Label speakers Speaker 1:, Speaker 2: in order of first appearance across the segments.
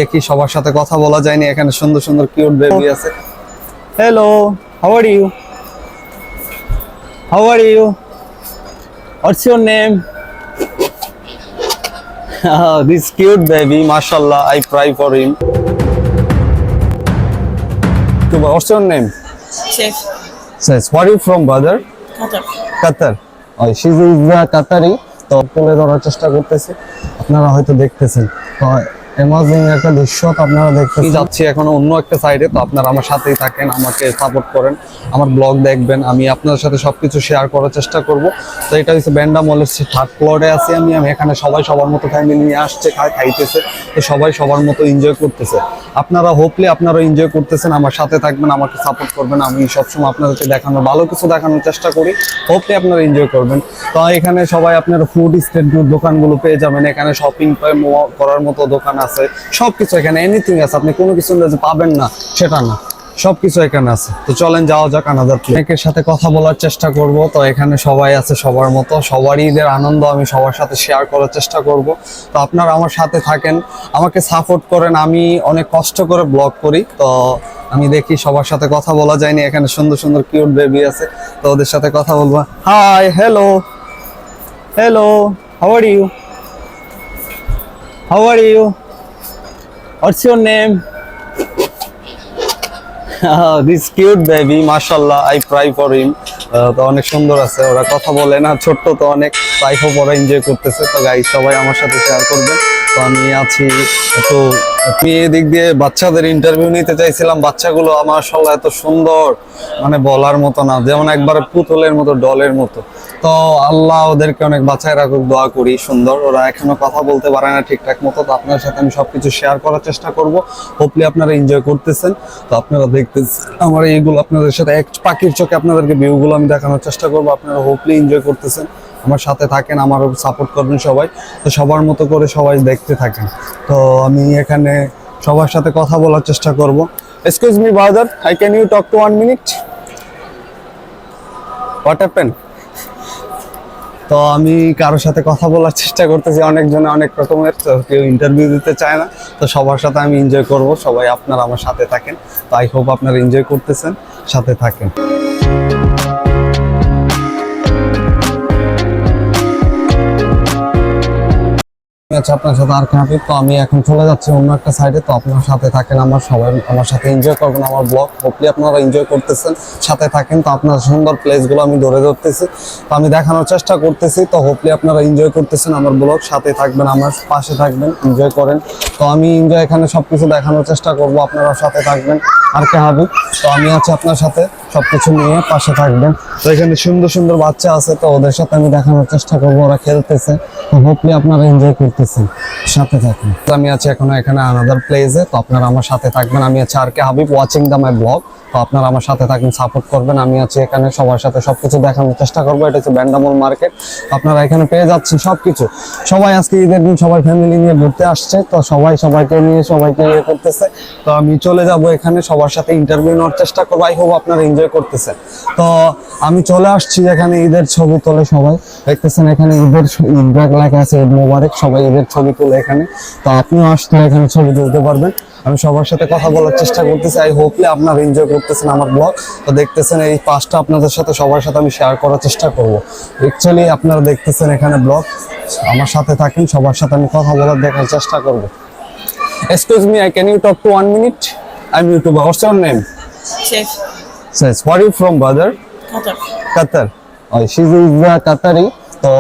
Speaker 1: দেখি সবার সাথে কথা বলা যায়নি, এখানে সুন্দর সুন্দর কিউট বেবি আছে। Hello, how are you? How are you? What's your name? This cute baby, mashallah, I pray for him. What's your name?
Speaker 2: Chef.
Speaker 1: Says, where are you from, brother?
Speaker 2: Qatar.
Speaker 1: Qatar. Oh, she is Qatari. তো তুলে ধরার চেষ্টা করতেছি, আপনারা হয়তো দেখতেছেন। তো amazing একটা দৃশ্য আপনারা দেখতেছেন। যাচ্ছি এখন অন্য একটা সাইডে, তো আপনারা আমার সাথেই থাকেন, আমাকে সাপোর্ট করেন, আমার ব্লগ দেখবেন, আমি আপনাদের সাথে সবকিছু শেয়ার করার চেষ্টা করব। তো এটা হচ্ছে ব্যান্ডা মলের 3rd ফ্লোরে আছি আমি এখানে সবাই সবার মতো ফ্যামিলি নিয়ে আসছে, খাইতেছে, তো সবাই সবার মতো এনজয় করতেছে। আপনারা হোপলি আপনারা এনজয় করতেছেন, আমার সাথে থাকবেন, আমাকে সাপোর্ট করবেন। আমি সবসময় আপনাদেরকে দেখানোর ভালো কিছু দেখানোর চেষ্টা করি, হোপলি আপনারা এনজয় করবেন। তো এখানে সবাই আপনারা ফুড স্ট্রিট দোকানগুলো পেয়ে যাবেন, এখানে শপিং করার মতো দোকান আছে, সবকিছু এখানে এনিথিং আছে, আপনি কোনো কিছু যে পাবেন না সেটা না, সবকিছু এখানে আছে। তো চলেন যাওয়া যাক আনাদার অনেকের সাথে কথা বলার চেষ্টা করব। তো এখানে সবাই আছে সবার মতো, সবারই ঈদের আনন্দ আমি সবার সাথে শেয়ার করার চেষ্টা করব। তো আপনারা আমার সাথে থাকেন, আমাকে সাপোর্ট করেন, আমি অনেক কষ্ট করে ব্লগ করি। তো আমি দেখি সবার সাথে কথা বলা যায়নি, এখানে সুন্দর সুন্দর কিউট বেবি আছে, তো ওদের সাথে কথা বলবো। Hi, hello, hello, how are you? How are you? What's your name? This cute baby, mashallah, I pray for him. তো অনেক সুন্দর আছে, ওরা কথা বলে না, ছোট্ট তো অনেক, তাই হোক ওরা এনজয় করতেছে। তো গাইস সবাই আমার সাথে শেয়ার করবেন। তো আমি আছি একটু এদিক দিয়ে বাচ্চাদের ইন্টারভিউ নিতে চাইছিলাম, বাচ্চাগুলো মাশাআল্লাহ এত সুন্দর, মানে বলার মতো না, যেমন একবারে পুতুলের মতো, ডলের মতো। তো আল্লাহ ওদেরকে অনেক বাঁচায় রাখুক, দোয়া করি। সুন্দর, ওরা এখনো কথা বলতে পারে না ঠিকঠাক মতো। তো আপনার সাথে আমি সবকিছু শেয়ার করার চেষ্টা করব, হোপলি আপনারা এনজয় করতেছেন। তো আপনারা দেখতেছেন আমার এইগুলো, আপনাদের সাথে এক পাখির চোখে আপনাদেরকে ভিউগুলো আমি দেখানোর চেষ্টা করব, আপনারা হোপলি এনজয় করতেছেন, আমার সাথে থাকেন, আমারও সাপোর্ট করবেন সবাই। তো সবার মতো করে সবাই দেখতে থাকেন। তো আমি এখানে সবার সাথে কথা বলার চেষ্টা করব। Excuse me brother, I can you talk to 1 minute? What happen? তো আমি কারোর সাথে কথা বলার চেষ্টা করতেছি, অনেকজনে অনেক রকমের, তো কেউ ইন্টারভিউ দিতে চায় না। তো সবার সাথে আমি এনজয় করব, সবাই আপনারা আমার সাথে থাকেন। তো আই হোপ আপনারা এনজয় করতেছেন, সাথে থাকেন। আচ্ছা, আপনার সাথে আর কাপি। তো আমি এখন চলে যাচ্ছি অন্য একটা সাইডে, তো আপনার সাথে থাকেন, আমার সবাই আমার সাথে এনজয় করবেন আমার ব্লগ, হোপলি আপনারা এনজয় করতেছেন, সাথে থাকেন। তো আপনার সুন্দর প্লেসগুলো আমি ধরে ধরতেছি, তো আমি দেখানোর চেষ্টা করতেছি। তো হোপলি আপনারা এনজয় করতেছেন আমার ব্লগ, সাথে থাকবেন, আমার পাশে থাকবেন, এনজয় করেন। তো আমি এনজয় এখানে সবকিছু দেখানোর চেষ্টা করব, আপনারা সাথে থাকবেন। আর কে হাবি, তো আমি আছি আপনার সাথে, সবকিছু নিয়ে পাশে থাকবেন। তো এখানে সুন্দর সুন্দর বাচ্চা আছে, তো ওদের সাথে আমি দেখানোর চেষ্টা করবো, ওরা খেলতেছে। তো হোপলি আপনারা এনজয় করতেছেন, সাথে থাকুন। আমি আছি এখনো এখানে আনাদার প্লেসে, তো আপনারা আমার সাথে থাকবেন। আমি আছি R K Habib, watching the my blog. তো আপনারা আমার সাথে থাকেন, সাপোর্ট করবেন। আমি আছি এখানে সবার সাথে সবকিছু দেখানোর চেষ্টা করবো। এটা হচ্ছে ব্যান্ডা মল মার্কেট, আপনারা এখানে পেয়ে যাচ্ছেন সবকিছু। সবাই আজকে ঈদের দিন সবাই ফ্যামিলি নিয়ে ঘুরতে আসছে, তো সবাই সবাইকে নিয়ে সবাইকে ইয়ে করতেছে। তো আমি চলে যাব এখানে, সবার সাথে ইন্টারভিউ নেওয়ার চেষ্টা করবো। আই হোপ আপনারা এনজয় করতেছেন। তো আমি চলে আসছি এখানে, ঈদের ছবি তোলে সবাই, দেখতেছেন এখানে ঈদের ঈদ লেখা আছে, ঈদ মোবারক, সবাই ঈদের ছবি তোলে এখানে। তো আপনিও আসলে এখানে ছবি তুলতে পারবেন। আমি সবার সাথে কথা বলার চেষ্টা করতেছি, আই হোপলি আপনারা এনজয় করতেছেন আমার ব্লগ। তো দেখতেছেন এই পাঁচটা আপনাদের সাথে সবার সাথে আমি শেয়ার করার চেষ্টা করব। অ্যাকচুয়ালি আপনারা দেখতেছেন এখানে ব্লগ, আমার সাথে থাকেন, সবার সাথে আমি কথা বলার দেখার চেষ্টা করব। Excuse me, I can you talk to 1 minute? I am YouTuber. What's your name?
Speaker 2: Chef.
Speaker 1: Says, where are you from, brother?
Speaker 2: Qatar.
Speaker 1: Qatar. Oh, she is Qatari. So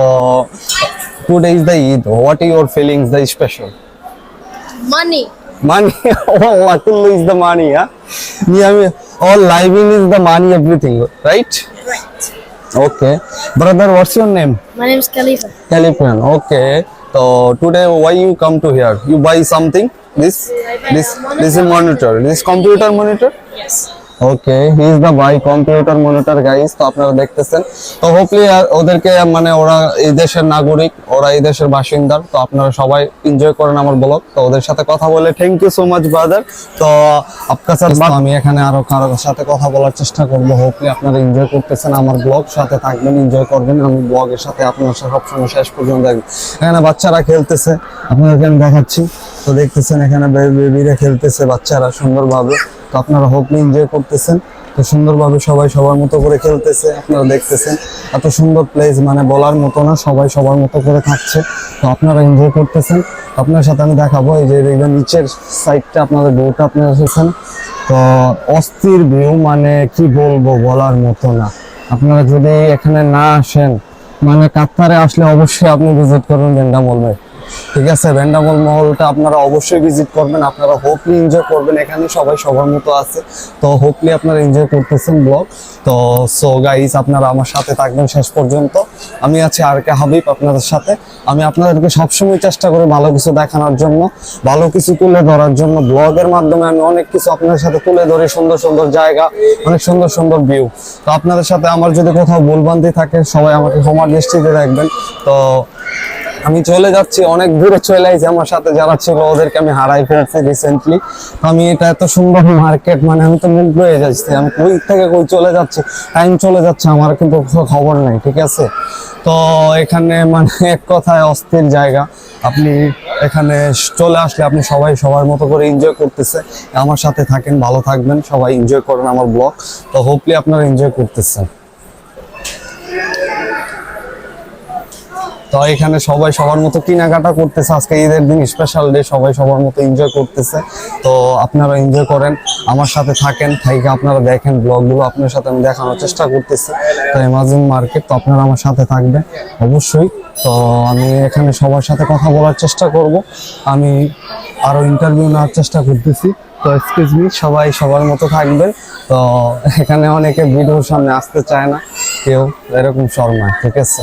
Speaker 1: today is the Eid. What are your feelings? The special
Speaker 2: Money.
Speaker 1: money. Oh, Atullu is the money. Yeah. All living is the money. Everything, right?
Speaker 2: Right.
Speaker 1: Okay, brother. What's your name?
Speaker 2: My name is Khalifa.
Speaker 1: Calipan. Okay. So today, why you come to here? You buy something? This is a monitor. This computer monitor.
Speaker 2: Yes.
Speaker 1: Okay, he is the by computer monitor guys. তো আপনারা দেখতেছেন, তো হোপলি ওদেরকে মানে ওরা এই দেশের নাগরিক, ওরা এই দেশের বাসিন্দা। তো আপনারা সবাই এনজয় করেন আমার ব্লগ। তো ওদের সাথে কথা বলে thank you so much brother. তো আপনার সাথে আমি এখানে আরো কারোর সাথে কথা বলার চেষ্টা করবো, হোপলি আপনারা এনজয় করতেছেন আমার ব্লগ, সাথে থাকবেন, এনজয় করবেন। আমি ব্লগের সাথে আপনার সাথে সবসময় শেষ পর্যন্ত দেখবেন। এখানে বাচ্চারা খেলতেছে, আপনাদেরকে আমি দেখাচ্ছি। তো দেখতেছেন এখানে বেবিরা খেলতেছে, বাচ্চারা সুন্দরভাবে। তো আপনারা হোপলি এনজয় করতেছেন। তো সুন্দরভাবে সবাই সবার মতো করে খেলতেছে, আপনারা দেখতেছেন এত সুন্দর প্লেস, মানে বলার মতো না, সবাই সবার মতো করে থাকছে। তো আপনারা এনজয় করতেছেন। আপনার সাথে আমি দেখাবো এই যে দেখবেন নিচের সাইডটা, আপনাদের ভিউটা আপনারা এসেছেন। তো অস্থির ভিউ, মানে কি বলবো, বলার মতো না। আপনারা যদি এখানে না আসেন, মানে কাতারে আসলে অবশ্যই আপনি ভিজিট করবেন ভেন্ডা মল। ঠিক আছে, ভেন্ডা মলটা আপনারা অবশ্যই ভিজিট করবেন। আপনারা হোপলি এনজয় করবেন, এখানে সবাই সবার মতো আছে। তো হোপলি আপনারা এনজয় করতেছেন ব্লগ। তো সো গাইস, আপনারা আমার সাথে থাকবেন শেষ পর্যন্ত। আমি আছি আর কে হাবিব আপনাদের সাথে। আমি আপনাদেরকে সবসময় চেষ্টা করি ভালো কিছু দেখানোর জন্য, ভালো কিছু তুলে ধরার জন্য। ব্লগের মাধ্যমে আমি অনেক কিছু আপনাদের সাথে তুলে ধরি, সুন্দর সুন্দর জায়গা, অনেক সুন্দর সুন্দর ভিউ। তো আপনাদের সাথে আমার যদি কোথাও ভুলভ্রান্তি থাকে, সবাই আমাকে ক্ষমার দৃষ্টিতে দেখবেন। তো আমি চলে যাচ্ছি, অনেক দূরে চলে আইছি। আমার সাথে যারা ছিল ওদেরকে আমি হারাই ফেলছি রিসেন্টলি। আমি এটা এত সুন্দর মার্কেট, মানে আমি তো মুগ্ধ হয়ে যাচ্ছি। আমি কই থেকে কই চলে যাচ্ছি, টাইম চলে যাচ্ছে, আমার কিন্তু খবর নাই। ঠিক আছে, তো এখানে মানে এক কথায় অস্থির জায়গা। আপনি এখানে চলে আসলে আপনি সবাই সবার মতো করে এনজয় করতেছে। আমার সাথে থাকেন, ভালো থাকবেন, সবাই এনজয় করেন আমার ব্লগ। তো হোপলি আপনারা এনজয় করতেছেন। তো এখানে সবাই সবার মতো কেনাকাটা করতেছে, আজকে ঈদের দিন স্পেশাল ডে, সবাই সবার মতো এনজয় করতেছে। তো আপনারা এনজয় করেন, আমার সাথে থাকেন, থাইকে আপনারা দেখেন ব্লগগুলো, আপনার সাথে আমি দেখানোর চেষ্টা করতেছি। তো অ্যামাজন মার্কেট, তো আপনারা আমার সাথে থাকবেন অবশ্যই। তো আমি এখানে সবার সাথে কথা বলার চেষ্টা করব, আমি আরো ইন্টারভিউ নেওয়ার চেষ্টা করতেছি। তো এক্সকিউজ মি, সবাই সবার মতো থাকবেন। তো এখানে অনেকে ভিডিওর সামনে আসতে চায় না, কেউ এরকম শর্মায়। ঠিক আছে।